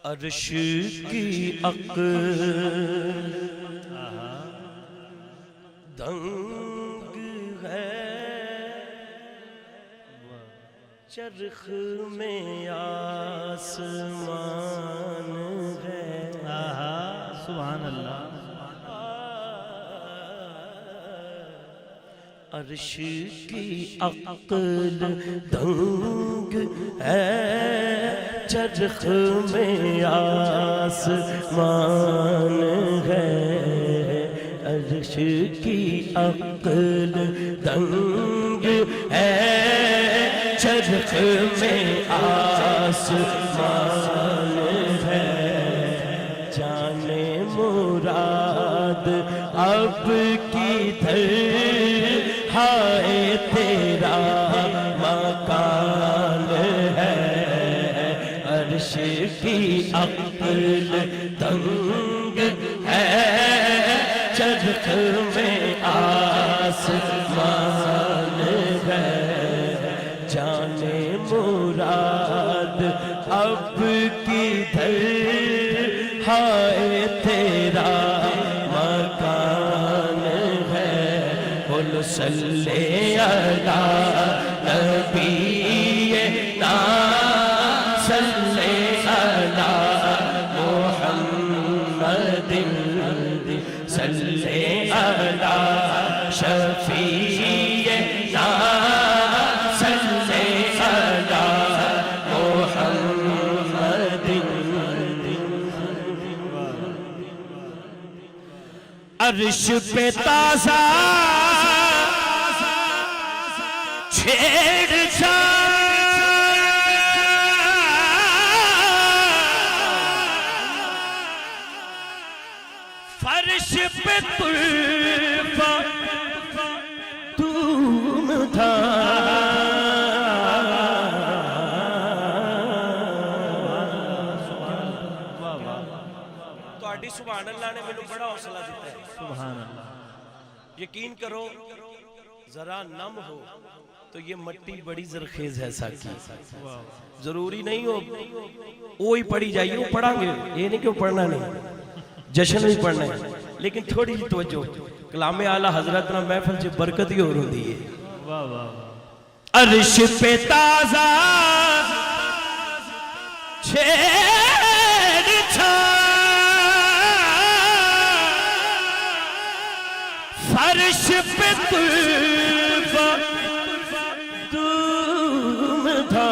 عرش کی عقل دنگ ہے، چرخ میں آسمان ہے۔ سبحان اللہ۔ عرش کی عقل دنگ ہے، چرخ میں آسمان ہے۔ عرش کی عقل دنگ ہے، چرخ میں آسمان ہے۔ جانے مراد اب کدھر ہائے تیرا مکان ہے۔ عرش کی عقل دنگ ہے، چرخ میں آسمان ہے۔ جانے مراد اب کدھر ہائے تیرا مکان ہے۔ قل صلی علی نبینا صلی علی محمد صلی علی شفیعنا صلی علی محمد۔ عرش پہ تازہ چھیڑ جا، فرش پہ طرفہ دھوم تھا۔ تو آڈی سبحان اللہ نے مجھے بڑا حوصلہ دیتا ہے۔ سبحان اللہ۔ یقین کرو ذرا نم ہو تو یہ مٹی بڑی زرخیز ہے ساکی۔ ضروری نہیں ہو وہی پڑھی جائیے، وہ پڑھا گے، یہ نہیں کہ وہ پڑھنا نہیں، جشن بھی پڑھنا ہے، لیکن تھوڑی جی توجہ۔ کلام اعلیٰ حضرت نہ محفل سے برکت ہی ہو رہی ہے۔ عرش پہ تازہ چھیڑ چھا، فرش پہ طرفہ دھوم تھا۔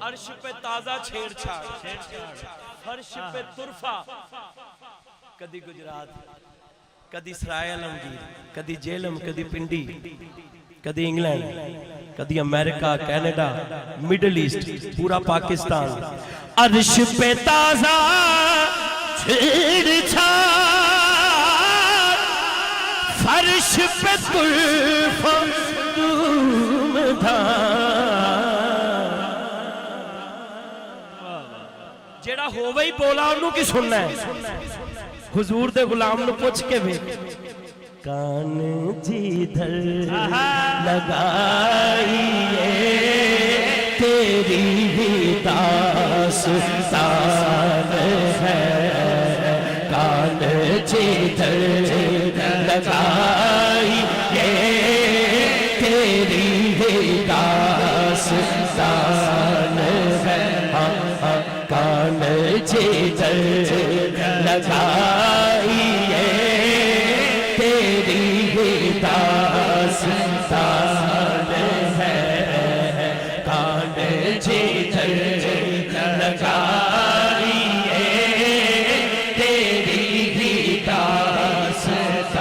عرش پہ تازہ چھیڑ چھاڑ، فرش پہ طرفہ، کدی گجرات، کدی سرائے علمگیر، کدی جیلم، کدی پنڈی، کدی انگلینڈ، کدی امریکہ، کینیڈا، میڈل ایسٹ، پورا پاکستان۔ عرش پہ تازہ چھیڑ چھاڑ، فرش پہ طرفہ دھوم تھا۔ جیڑا ہووے ہی بولا انہوں کی سننا ہے، حضور دے غلام نو پوچھ کے بھی کان جدھر لگائیے تیری ہی داستان ہے۔ کان جدھر لگائیے تیری ہی داستان ہے۔ کان جدھر لگائیے تیری ہی داستان ہے۔ کان جدھر لگائیے تیری ہی داستان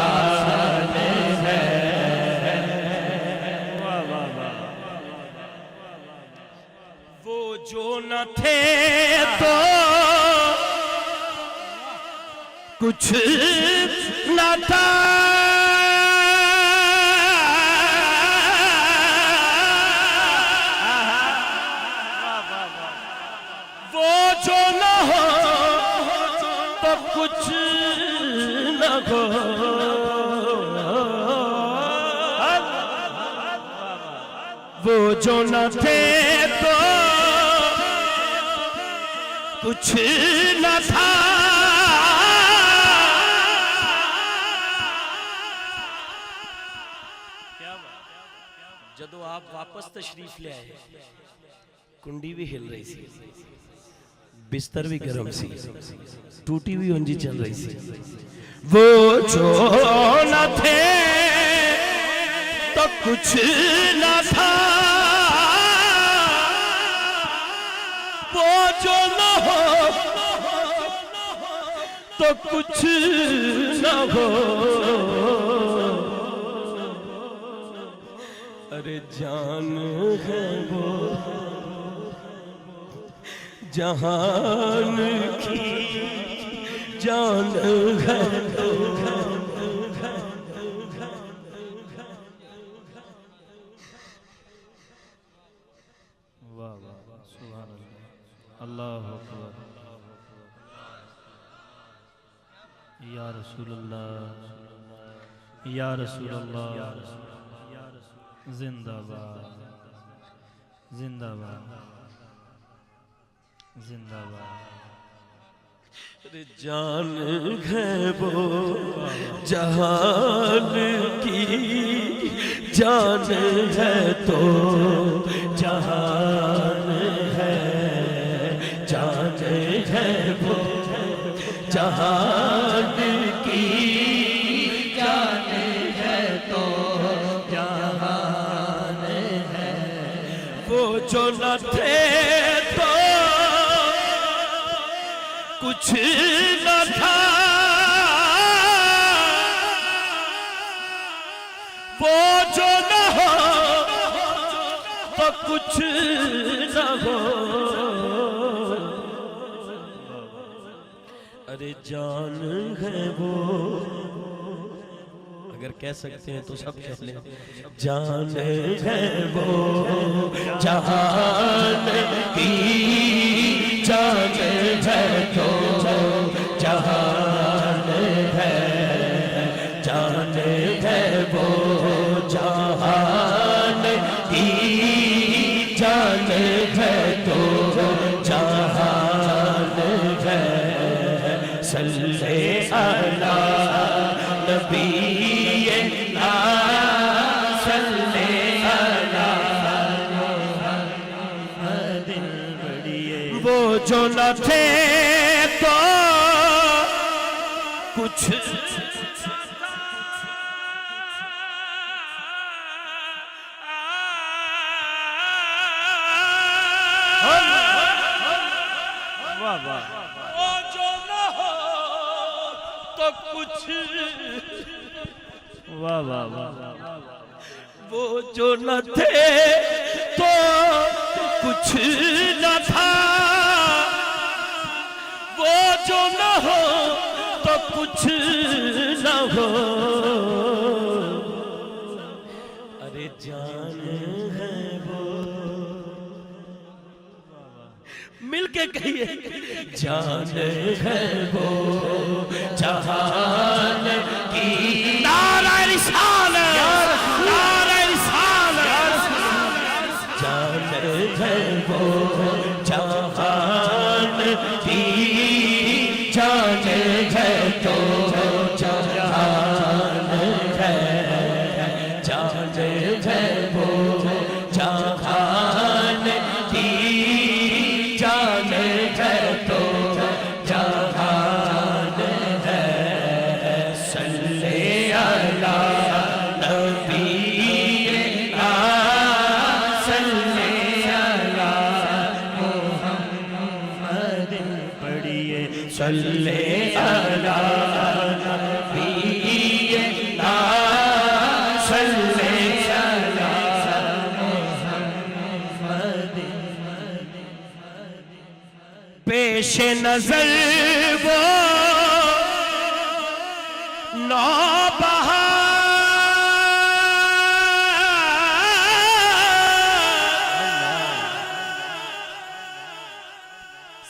ہے۔ وہ جو نہ تھے تو کچھ نہ تھا، وہ جو نہ ہو تو کچھ نہ ہو۔ وہ جو نہ تھے تو کچھ نہ تھا، جدو آپ واپس تشریف لے آئے کنڈی بھی ہل رہی سی، بستر بھی گرم سی، ٹوٹی بھی انجی چل رہی سی. وہ جو نہ تھے تو کچھ نہ تھا، وہ جو نہ ہو تو کچھ نہ ہو. ارے جان ہے وہ جہان کی جان ہے. واہ واہ سبحان اللہ، اللہ اکبر، یا رسول اللہ، یا رسول اللہ، زندہ باد، زندہ باد، زندہ باد. جان ہے وہ جہان کی جان ہے تو جہان ہے، جان ہے وہ جہان کی جان ہے تو جہان ہے. وہ جو نہ تھے تو کچھ نہ تھا، وہ جو نہ ہو تو کچھ نہ ہو. ارے جان ہے وہ، اگر کہہ سکتے ہیں تو سب کہہ لیں. جان ہے وہ جہان کی جان ہے تو جہان ہے، جان ہے وہ جہان کی جان ہے تو جہان ہے. صلی علی نبی جو نہ تھے تو کچھ واہ واہ، وہ جو نہ ہو تو کچھ، واہ واہ واہ، وہ جو نہ تھے تو کچھ نہ تھا، وہ جو نہ ہو تو کچھ نہ ہو. ارے جان ہے وہ، مل کے کہیے جان ہے وہ جہان کی نعرہ رسالت، نعرہ رسالت. جان ہے وہ جہان کی جان ہے تو جہان ہے، جان ہے وہ جہان کی جان ہے تو جہان ہے. صلی علی نبی صلی علی محمد، پڑھیے صلی علی نبی صلی علی محمد. پیش نظر وہ نوبہار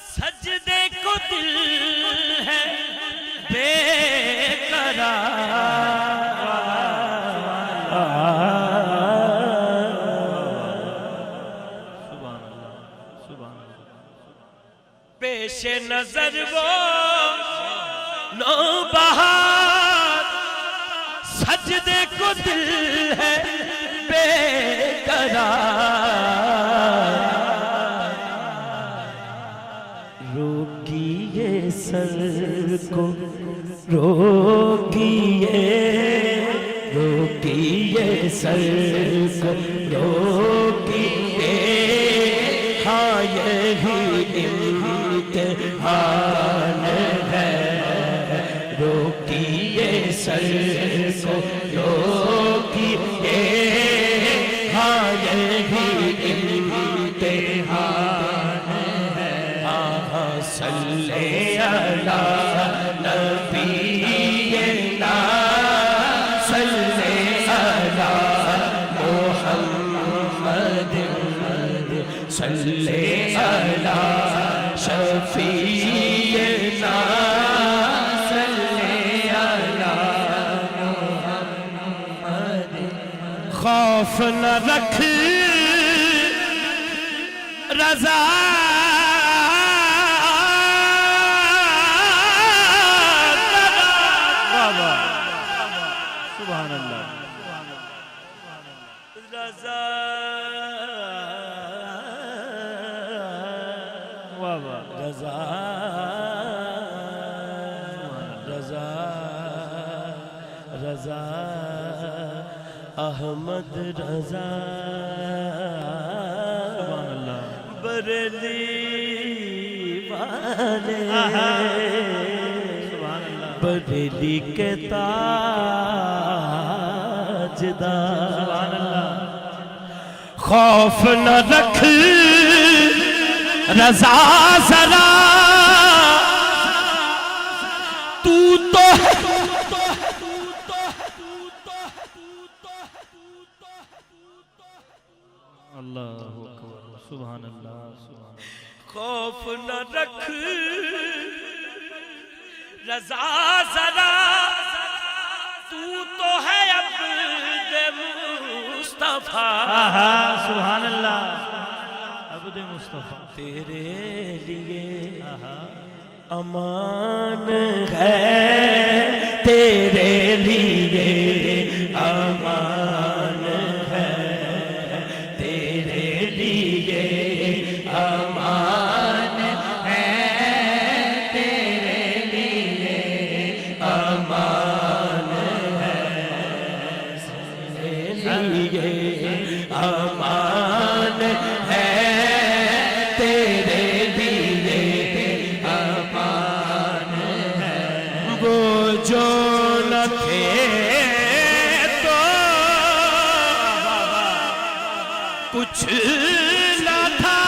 سجدے کو دل ہے بے قرار. پیش نظر وہ نوبہار سجدے کو دل ہے بے قرار روکیے سر کو روکیے روکیے سر کو روکیے ہاں یہی امتحان ہے روکیے سر کو روکیے ہاں یہی امتحان ہے صلی علی نبینا صلی علی محمد صلی علی شفیعنا صلی علی محمد خوف نہ رکھ رضا سبحان اللہ رضا واہ واہ رضا رضا رضا احمد رضا سبحان اللہ بریلی والے سبحان اللہ بریلی کے تاجدار سبحان اللہ خوف نہ رکھ رضا ذرا تو ہے اللہ اکبر سبحان اللہ سبحان اللہ خوف نہ رکھ رضا ذرا تو ہے عبد مصطفیٰ سبحان اللہ عبد مصطفیٰ تیرے لیے امان ہے تیرے لیے امان ہے تیرے لیے امان ہے تیرے لیے امان ہے تیرے لیے امان ہے تیرے لیے امان ہے وہ جو نہ تھے تو کچھ نہ تھا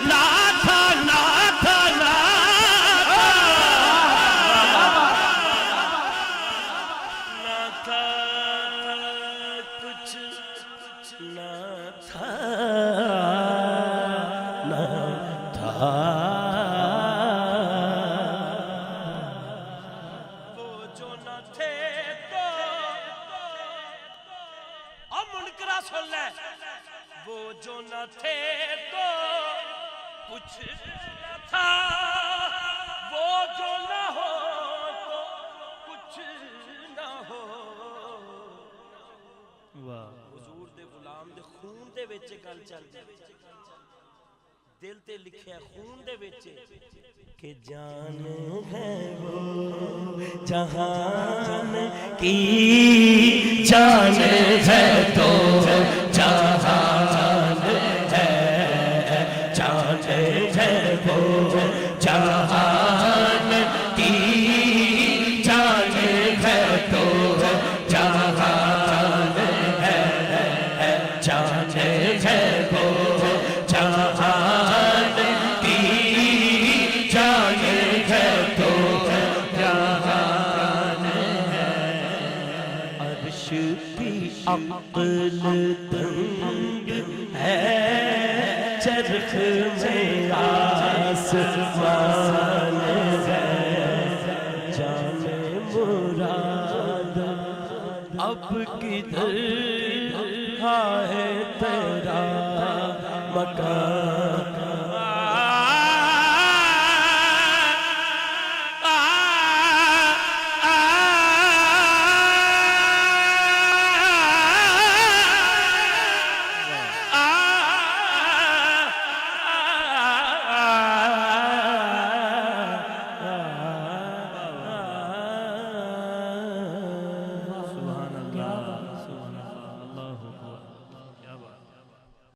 نہ تھا نہ تھا نہ تھا کچھ نہ تھا نہ تھا وہ جو نہ تھے تو اور منکرہ سن لے وہ جو نہ تھے تو کچھ نہ تھا وہ جو نہ ہو تو کچھ نہ ہو واہ حضور دے غلام دے خون دے وچ گل چل جائے دل تے لکھیا خون دے وچ کہ جان ہے وہ جہان کی جان ہے تو جہان ہے جان ہے وہ جہان کی جان ہے تو جہان ہے جان ہے وہ جہان کی جان ہے تو جہان ہے عرش کی عقل تنگ ہے چرخ میں آسمان ہے جان مراد اب کدھر ہے تیرا مکان